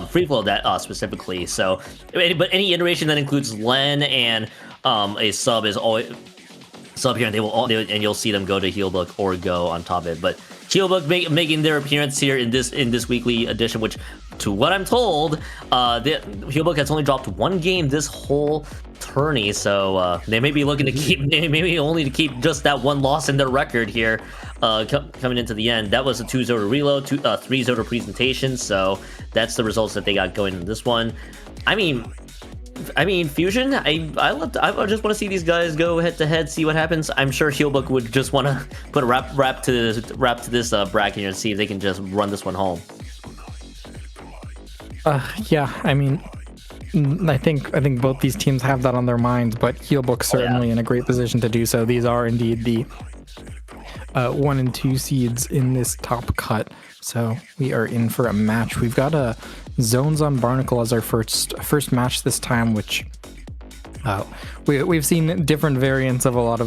free flow that specifically. So, but any iteration that includes Len and a sub is always sub here, and and you'll see them go to Healbook or go on top of it. But Healbook making their appearance here in this weekly edition, which, to what I'm told, the Healbook has only dropped one game this whole tourney, so they may be looking to maybe only to keep just that one loss in their record here, coming into the end. That was a 2-0 reload, 3-0 presentation, so that's the results that they got going in this one. I mean, Fusion, I just want to see these guys go head to head, see what happens. I'm sure Healbook would just want to put a wrap to this bracket here and see if they can just run this one home. Yeah, I mean, I think both these teams have that on their minds, but Healbook's certainly in a great position to do so. These are indeed the 1 and 2 seeds in this top cut, so we are in for a match. We've got Zones on Barnacle as our first match this time, which we've seen different variants of a lot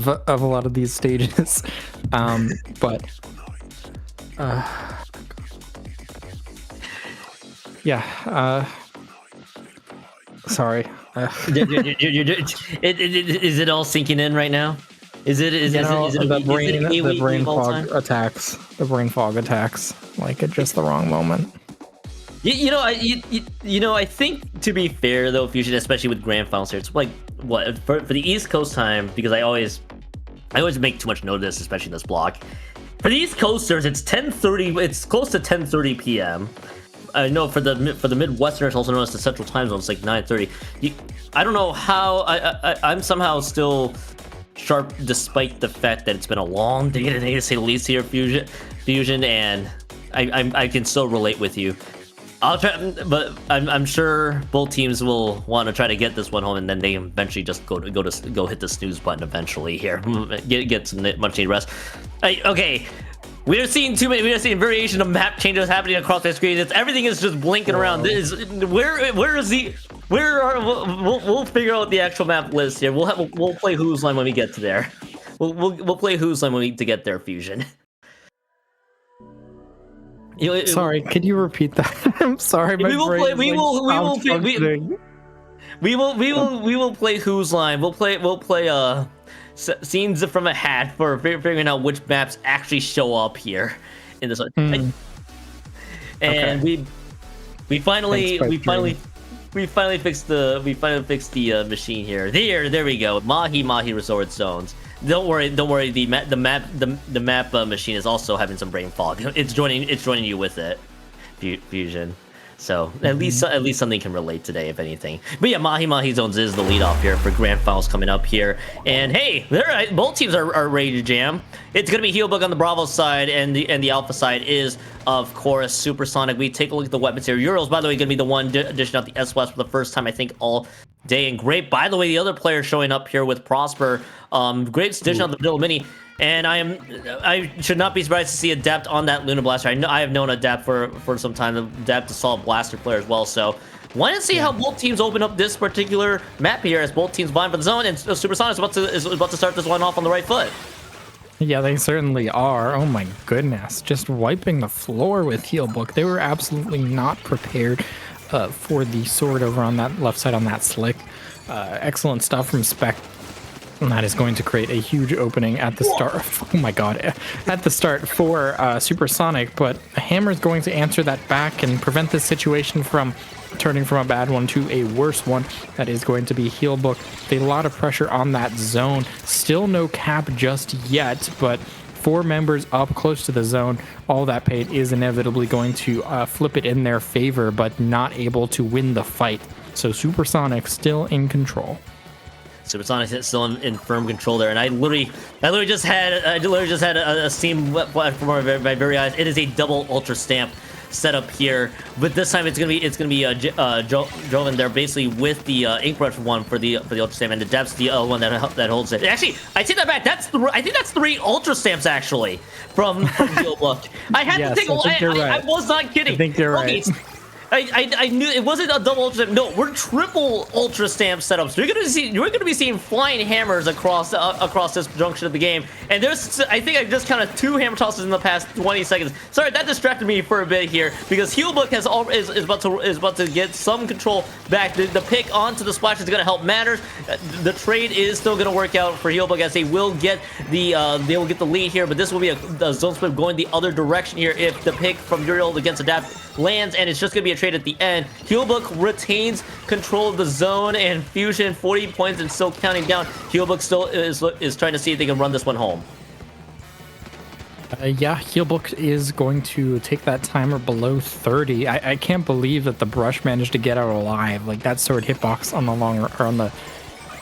of these stages, but yeah. Sorry. Is it all sinking in right now? The brain fog attacks. The brain fog attacks like at just the wrong moment. I think, to be fair though, Fusion, especially with grand finals here, it's like what for the East Coast time, because I always make too much note of this, especially in this block. For the East Coasters, it's 10:30. It's close to 10:30 p.m. I know for the Midwesterners, also known as the Central Time Zone, it's like 9:30. I don't know how I'm somehow still sharp despite the fact that it's been a long day today, to say the least here, Fusion, and I can still relate with you. I'll try, but I'm sure both teams will want to try to get this one home, and then they eventually just go hit the snooze button eventually here, get some much needed rest. Okay. We are seeing variation of map changes happening across the screen. Everything is just blinking around. We'll figure out the actual map list here. We'll play Who's Line when we get to there. We'll play Who's Line when we get there, Fusion. Sorry, could you repeat that? I'm sorry. We will play Who's Line. We'll play scenes from a hat for figuring out which maps actually show up here in this one. And we finally fixed the machine here. There we go. Mahi Resort Zones. Don't worry. The map machine is also having some brain fog. It's joining you with it, Fusion. So at least something can relate today, if anything. But yeah, Mahi Zones is the lead off here for grand finals coming up here. And hey, both teams are ready to jam. It's gonna be Healbook on the Bravo side, and the Alpha side is, of course, Supersonic. We take a look at the weapons here. Euro's, by the way, gonna be the one dishing out the S-West for the first time, I think, all day. And great, by the way, the other player showing up here with Prosper. Great dishing out the Diddle Mini. And I should not be surprised to see Adept on that Luna Blaster. I have known Adept for some time. Adept is a solid blaster player as well. So want to see how both teams open up this particular map here, as both teams vying for the zone, and Supersonic is about to start this one off on the right foot. Yeah, they certainly are. Oh my goodness, just wiping the floor with Healbook. They were absolutely not prepared for the sword over on that left side on that slick. Excellent stuff from Spec. And that is going to create a huge opening at the start. Oh my god, at the start for Supersonic, but Hammer is going to answer that back and prevent this situation from turning from a bad one to a worse one. That is going to be Healbook. A lot of pressure on that zone. Still no cap just yet, but 4 members up close to the zone. All that pain is inevitably going to flip it in their favor, but not able to win the fight. So Supersonic still in control. Supersonic is still in firm control there, and I literally just had a Steam platform by my very eyes. It is a double Ultra Stamp setup here, but this time it's gonna be Joven there, basically with the ink brush one for the Ultra Stamp, and the Depth's the one that holds it. Actually, I take that back. I think that's 3 Ultra Stamps actually from Healbook. I had to take. I was not kidding. I think you're right. I knew it wasn't a double ultra stamp. No, we're triple ultra stamp setups. You're gonna be seeing flying hammers across this junction of the game. And I think I just counted 2 hammer tosses in the past 20 seconds. Sorry, that distracted me for a bit here because Healbook is about to get some control back. The pick onto the splash is gonna help matters. The trade is still gonna work out for Healbook as they will get the lead here, but this will be a zone split going the other direction here if the pick from Uriel against Adapt lands, and it's just gonna be a trade at the end. Healbook retains control of the zone, and Fusion 40 points and still counting down. Healbook still is trying to see if they can run this one home. Yeah, Healbook is going to take that timer below 30. I can't believe that the brush managed to get out alive. Like, that sword hitbox on the on the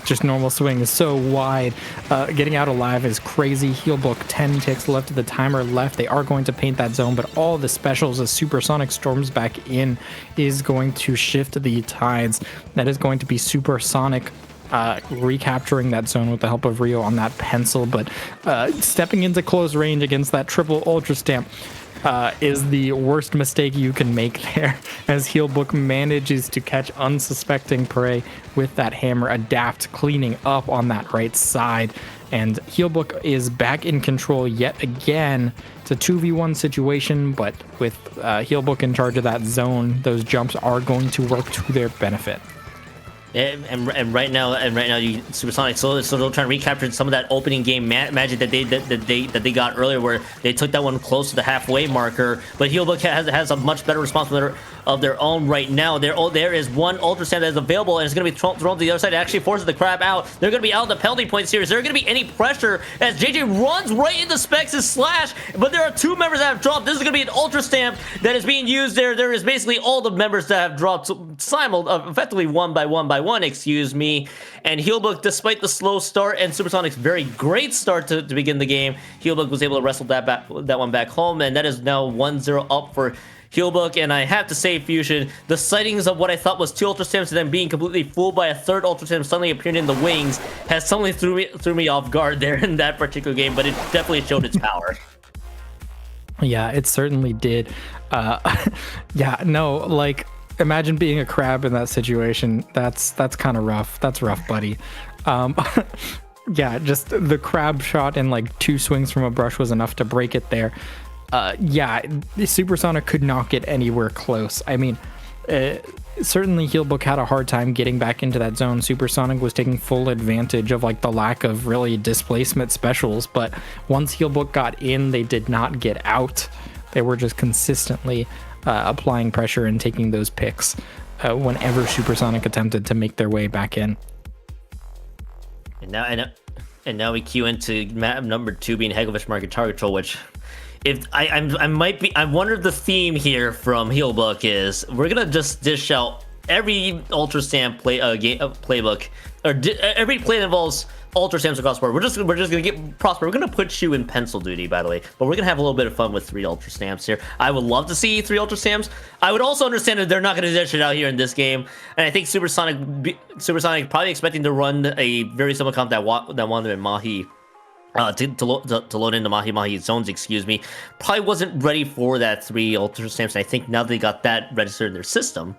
just normal swing is so wide. Getting out alive is crazy. Healbook 10 ticks left of the timer left. They are going to paint that zone, but all the specials as Supersonic storms back in is going to shift the tides. That is going to be Supersonic recapturing that zone with the help of Rio on that pencil, but stepping into close range against that triple ultra stamp is the worst mistake you can make there, as Healbook manages to catch unsuspecting prey with that hammer. Adapt cleaning up on that right side, and Healbook is back in control yet again. It's a 2v1 situation, but with Healbook in charge of that zone, those jumps are going to work to their benefit. And right now, Supersonic still trying to recapture some of that opening game magic that they got earlier, where they took that one close to the halfway marker. But Healbook has a much better response of their own right now. There is one ultra stamp that is available, and it's going to be thrown to the other side. It actually forces the crab out. They're going to be out of the penalty point series. Is there going to be any pressure as JJ runs right into Specs' slash? But there are 2 members that have dropped. This is going to be an ultra stamp that is being used there. There is basically all the members that have dropped effectively one by one, excuse me. And Healbook, despite the slow start and Supersonic's very great start to begin the game, Healbook was able to wrestle that one back home, and that is now 1-0 up for Healbook. And I have to say, Fusion, the sightings of what I thought was 2 ultra stamps and then being completely fooled by a 3rd ultra stamp suddenly appearing in the wings has suddenly threw me off guard there in that particular game, but it definitely showed its power. Yeah, it certainly did. Yeah, no, like, imagine being a crab in that situation. That's kind of rough. That's rough, buddy. Yeah, just the crab shot in like 2 swings from a brush was enough to break it there. Yeah, Supersonic could not get anywhere close. I mean, certainly Healbook had a hard time getting back into that zone. Supersonic was taking full advantage of like the lack of really displacement specials, but once Healbook got in, they did not get out. They were just consistently applying pressure and taking those picks whenever Supersonic attempted to make their way back in. And now we cue into map number 2 being Hegelfish Market Target Troll, which I wonder if the theme here from Healbook is we're gonna just dish out every ultra stamp playbook, or every play that involves ultra stamps across the board. We're just gonna get Prosper. We're gonna put you in pencil duty, by the way, but we're gonna have a little bit of fun with 3 ultra stamps here. I would love to see 3 ultra stamps. I would also understand that they're not gonna dish it out here in this game, and I think Supersonic probably expecting to run a very similar comp that wanted in Mahi. To load into Mahi zones, excuse me, probably wasn't ready for that 3 ultra stamps. And I think now they got that registered in their system,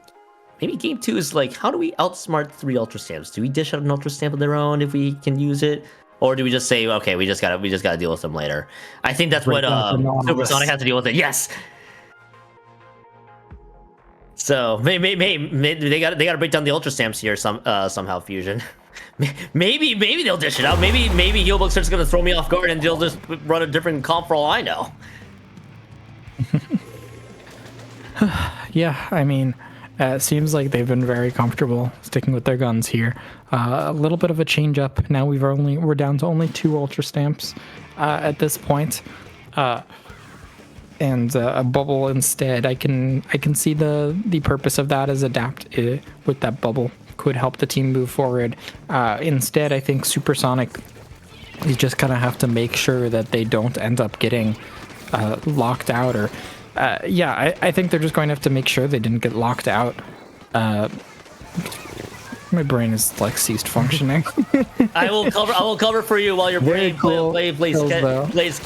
maybe game 2 is like, how do we outsmart 3 ultra stamps? Do we dish out an ultra stamp of their own if we can use it, or do we just say, okay, we just gotta deal with them later? I think that's what Supersonic has to deal with it. Yes. So maybe they gotta break down the ultra stamps here somehow, Fusion. Maybe they'll dish it out. Maybe Healbook's just gonna throw me off guard and they'll just run a different comp for all I know. Yeah, I mean, it seems like they've been very comfortable sticking with their guns here. A little bit of a change up. Now we're down to only 2 ultra stamps at this point, and a bubble instead. I can see the purpose of that as Adapt with that bubble could help the team move forward. Instead, I think Supersonic, you just kind of have to make sure that they don't end up getting locked out, or I think they're just going to have to make sure they didn't get locked out. My brain is like ceased functioning. I will cover for you while your brain plays.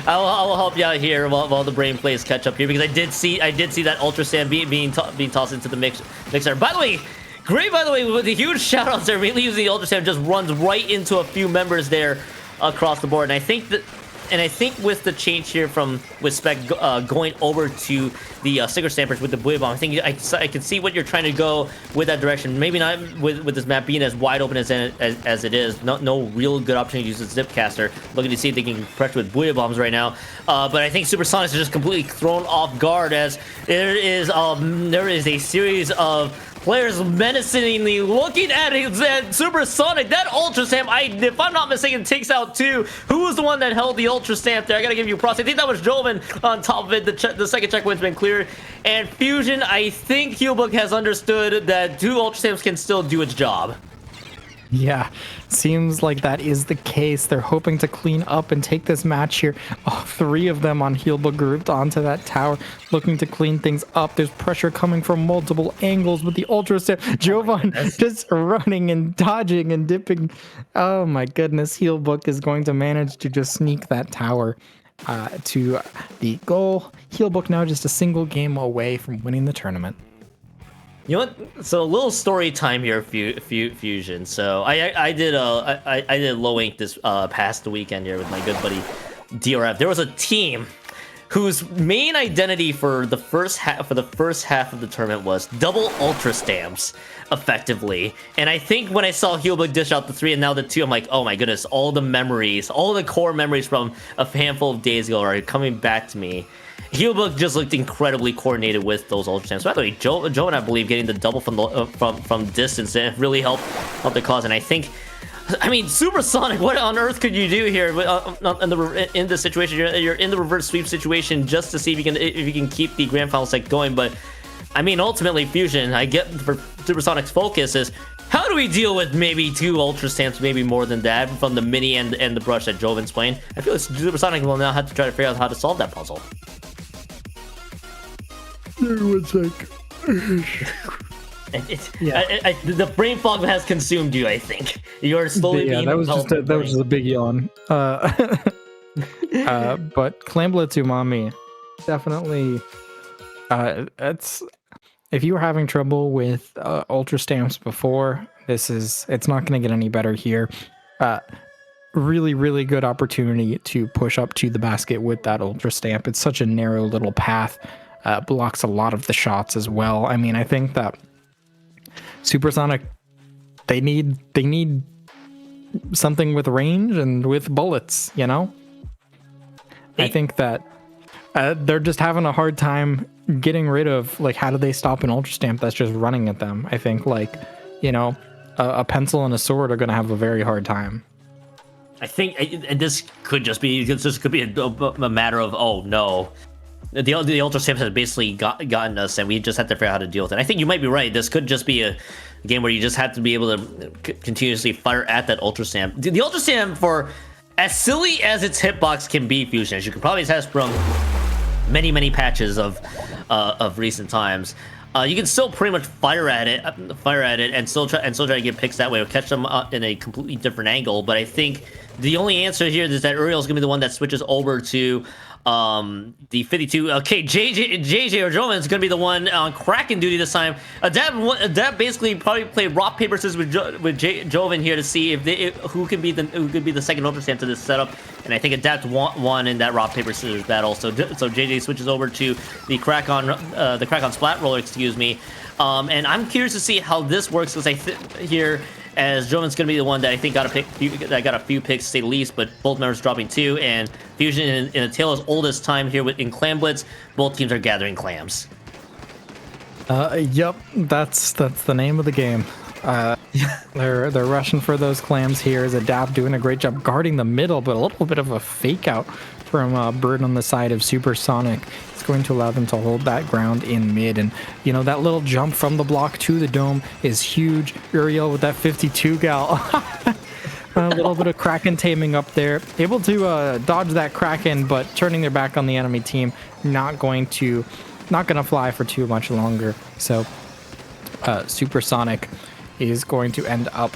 I'll help you out here while the brain plays catch up here, because I did see that Ultra Sand being tossed into the mixer. By the way, great. By the way, with the huge shout outs there, immediately using the Ultra Sand just runs right into a few members there across the board, and I think with the change here with Spec going over to the Sticker Stampers with the Buoy Bomb, I think I can see what you're trying to go with that direction. Maybe not with this map being as wide open as it is. No real good opportunity to use the Zipcaster. Looking to see if they can pressure with Buoy Bombs right now. But I think Supersonics are just completely thrown off guard, as there is a series of players menacingly looking at Supersonic. That Ultra Stamp, if I'm not mistaken, takes out 2. Who was the one that held the Ultra Stamp there? I gotta give you props. I think that was Joven on top of it. The second checkpoint's been cleared. And Fusion, I think Healbook has understood that 2 Ultra Stamps can still do its job. Yeah, seems like that is the case. They're hoping to clean up and take this match here. Oh, 3 of them on Healbook grouped onto that tower, looking to clean things up. There's pressure coming from multiple angles with the Ultra Stamp. Jovan just running and dodging and dipping. Oh my goodness, Healbook is going to manage to just sneak that tower to the goal. Healbook now just a single game away from winning the tournament. You know what? So a little story time here, Fusion. So I did low ink this past weekend here with my good buddy DRF. There was a team whose main identity for the first half of the tournament was double Ultra Stamps, effectively. And I think when I saw Healbook dish out the 3 and now the 2, I'm like, oh my goodness, all the core memories from a handful of days ago are coming back to me. Healbook just looked incredibly coordinated with those Ultra Stamps. By the way, Joe and I believe getting the double from distance, and it really helped the cause. And I mean, Supersonic, what on earth could you do here in this situation? You're in the reverse sweep situation just to see if you can keep the grand final set going. But I mean, ultimately, Fusion, I get for Supersonic's focus is, how do we deal with maybe 2 Ultra Stamps, maybe more than that, from the mini and the brush that Joven's playing? I feel like Supersonic will now have to try to figure out how to solve that puzzle. 1 sec. The brain fog has consumed you, I think. You're slowly being that was just a big yawn. But Clamblitz Umami, definitely. If you were having trouble with Ultra Stamps before, it's not going to get any better here. Really, really good opportunity to push up to the basket with that Ultra Stamp. It's such a narrow little path. Blocks a lot of the shots as well. I mean, I think that Supersonic, they need something with range and with bullets, you know? I think that they're just having a hard time getting rid of, like, how do they stop an Ultra Stamp that's just running at them? I think, like, you know, a pencil and a sword are going to have a very hard time. I think, and this could be a matter of, oh no, the Ultra Stamps has basically gotten us, and we just have to figure out how to deal with it. I think you might be right. This could just be a game where you just have to be able to continuously fire at that Ultra Stamp. The Ultra Stamp, for as silly as its hitbox can be, Fusion, as you can probably attest from many patches of recent times, you can still pretty much fire at it, and still try to get picks that way, or catch them in a completely different angle. But I think the only answer here is that Uriel's gonna be the one that switches over to the 52. Okay, JJ or Joven is gonna be the one on Kraken duty this time. Adapt basically probably played rock paper scissors with Joven here to see who could be the second Ultra Stamp to this setup. And I think Adapt won in that rock paper scissors battle. So JJ switches over to the crack on Splat Roller, excuse me. And I'm curious to see how this works, because here, as Joven's going to be the one that I think got a few picks, to say the least, but both members dropping 2, and Fusion in a tale as old as time here in Clam Blitz, both teams are gathering clams. Yep, that's the name of the game. They're rushing for those clams here. As Adapt doing a great job guarding the middle, but a little bit of a fake out from Bird on the side of Supersonic. It's going to allow them to hold that ground in mid, and you know, that little jump from the block to the dome is huge. Uriel with that 52 gal. A little bit of Kraken taming up there, able to dodge that Kraken, but turning their back on the enemy team, not gonna fly for too much longer. So Supersonic is going to end up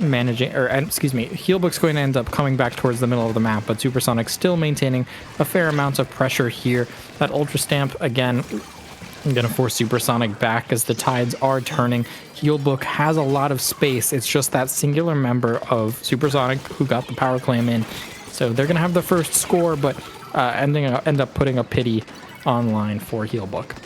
managing, or excuse me, Healbook's going to end up coming back towards the middle of the map, but Supersonic still maintaining a fair amount of pressure here. That Ultra Stamp, again, I'm going to force Supersonic back as the tides are turning. Healbook has a lot of space. It's just that singular member of Supersonic who got the power claim in. So they're going to have the first score, but end up putting a pity online for Healbook.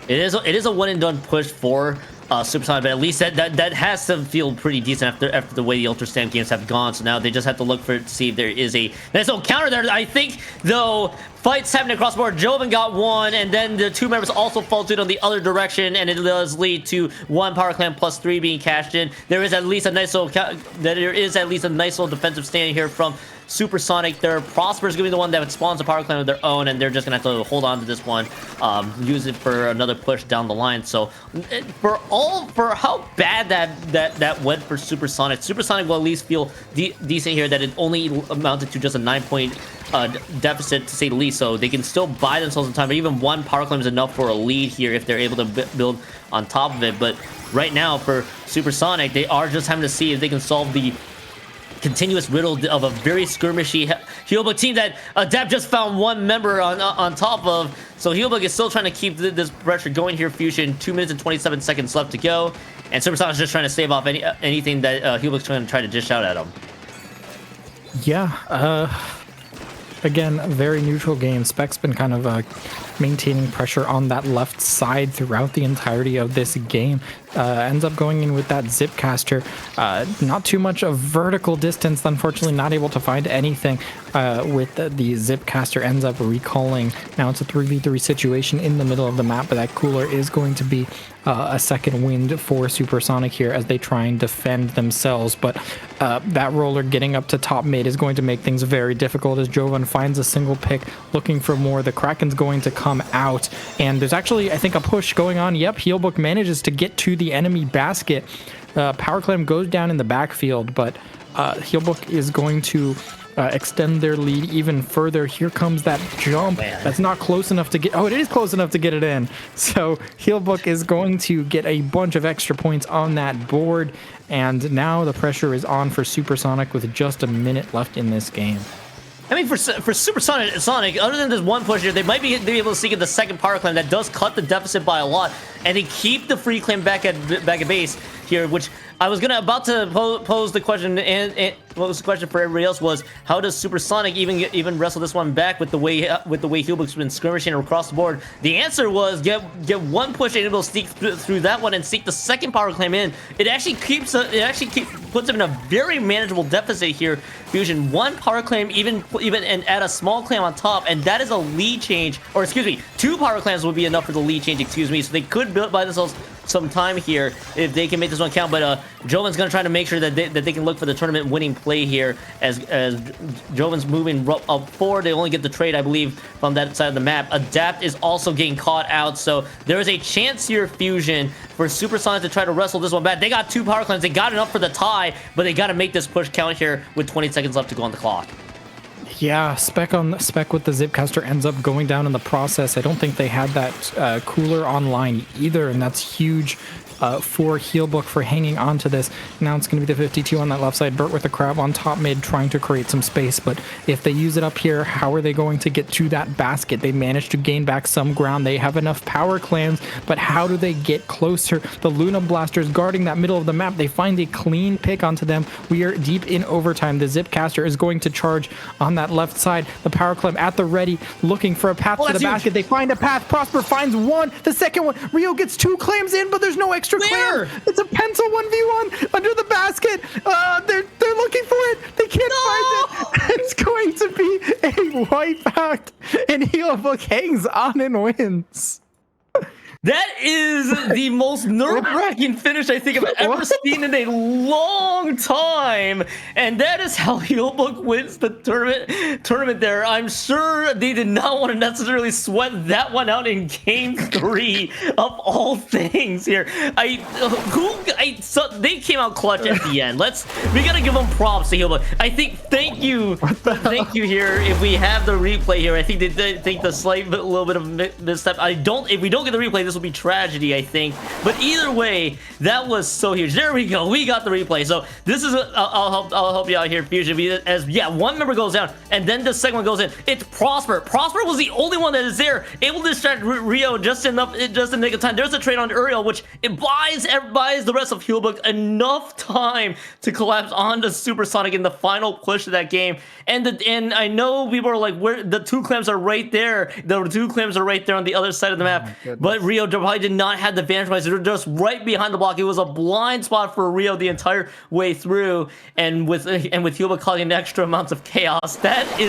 It is a one and done push for Supersonic, but at least that has to feel pretty decent after the way the Ultra Stamp games have gone. So now they just have to look for to see if there is a nice little counter there. I think though, fights happening across the board. Joven got one, and then the two members also fall suit on the other direction, and it does lead to one power clan plus 3 being cashed in. There is at least a nice little defensive stand here from Supersonic. Their Prosper is going to be the one that spawns a power clan of their own, and they're just going to have to hold on to this one, use it for another push down the line. So for how bad that went for Supersonic will at least feel decent here, that it only amounted to just a 9-point deficit, to say the least. So they can still buy themselves some time, but even one power claim is enough for a lead here if they're able to build on top of it. But right now for Supersonic, they are just having to see if they can solve the continuous riddle of a very skirmishy Healbook team that Adapt just found one member on top of. So Healbook is still trying to keep this pressure going here. Fusion, 2 minutes and 27 seconds left to go, and Supersonic's just trying to save off anything that Healbook's trying to dish out at him. Yeah, again, a very neutral game. Spec's been kind of maintaining pressure on that left side throughout the entirety of this game. Ends up going in with that Zipcaster. Not too much of vertical distance, unfortunately, not able to find anything with the Zipcaster. Ends up recalling. Now it's a 3v3 situation in the middle of the map, but that cooler is going to be a second wind for Supersonic here as they try and defend themselves. But that roller getting up to top mid is going to make things very difficult as Joven finds a single pick, looking for more. The Kraken's going to come out, and there's actually, I think, a push going on. Yep, Healbook manages to get to the enemy basket. Power Clam goes down in the backfield, but Healbook is going to extend their lead even further. Here comes that jump. That's not close enough to get... Oh, it is close enough to get it in. So Healbook is going to get a bunch of extra points on that board, and now the pressure is on for Supersonic with just a minute left in this game. I mean, for Supersonic, other than this one push here, they might be able to seek the second power claim that does cut the deficit by a lot, and they keep the free claim back at base here, which I was about to pose the question, and what was the question for everybody else was, how does Supersonic even wrestle this one back with the way Healbook's been skirmishing across the board? The answer was get one push and able to sneak through that one and seek the second power claim in. It actually puts them in a very manageable deficit here. Fusion, one power claim, even and add a small claim on top, and that is a lead change, or excuse me, 2 power claims would be enough for the lead change, excuse me. So they could buy themselves some time here if they can make this one count. But Joven's gonna try to make sure that they can look for the tournament winning play here as Joven's moving up forward. They only get the trade, I believe, from that side of the map. Adapt is also getting caught out, so there is a chance here, Fusion, for Supersonic to try to wrestle this one back. They got 2 power claims, they got enough for the tie, but they got to make this push count here with 20 seconds left to go on the clock. Yeah, Spec with the Zipcaster ends up going down in the process. I don't think they had that cooler online either, and that's huge for Healbook for hanging on to this. Now it's going to be the 52 on that left side. Burt with the crab on top mid trying to create some space, but if they use it up here, how are they going to get to that basket? They managed to gain back some ground. They have enough power clans, but how do they get closer? The Luna Blasters guarding that middle of the map. They find a clean pick onto them. We are deep in overtime. The Zipcaster is going to charge on that left side. The power clam at the ready, looking for a path to the basket. They find a path. Prosper finds one. The second one. Rio gets 2 claims in, but there's no extra clam. It's a pencil 1v1 under the basket. They're looking for it. They can't find it. It's going to be a wipeout, and Healbook hangs on and wins. That is the most nerve-wracking finish I think I've ever seen in a long time, and that is how Healbook wins the tournament there. I'm sure they did not want to necessarily sweat that one out in Game 3 of all things here. So they came out clutch at the end. We gotta give them props to Healbook. I think thank you here. If we have the replay here, I think they think the slight little bit of misstep. If we don't get the replay, this this will be tragedy, I think. But either way, that was so huge. There we go. We got the replay. So this is I'll help you out here, Fusion. As yeah, one member goes down, and then the second one goes in. It's Prosper. Prosper was the only one that is there, able to distract Rio just in the nick of time. There's a trade on Uriel, which it buys the rest of Healbook enough time to collapse onto Supersonic in the final push of that game. And I know people are like, where the two clams are right there. The two clams are right there on the other side of the map. But Rio probably did not have the vantage points. They're just right behind the block. It was a blind spot for Rio the entire way through. And with Healbook causing extra amounts of chaos, that is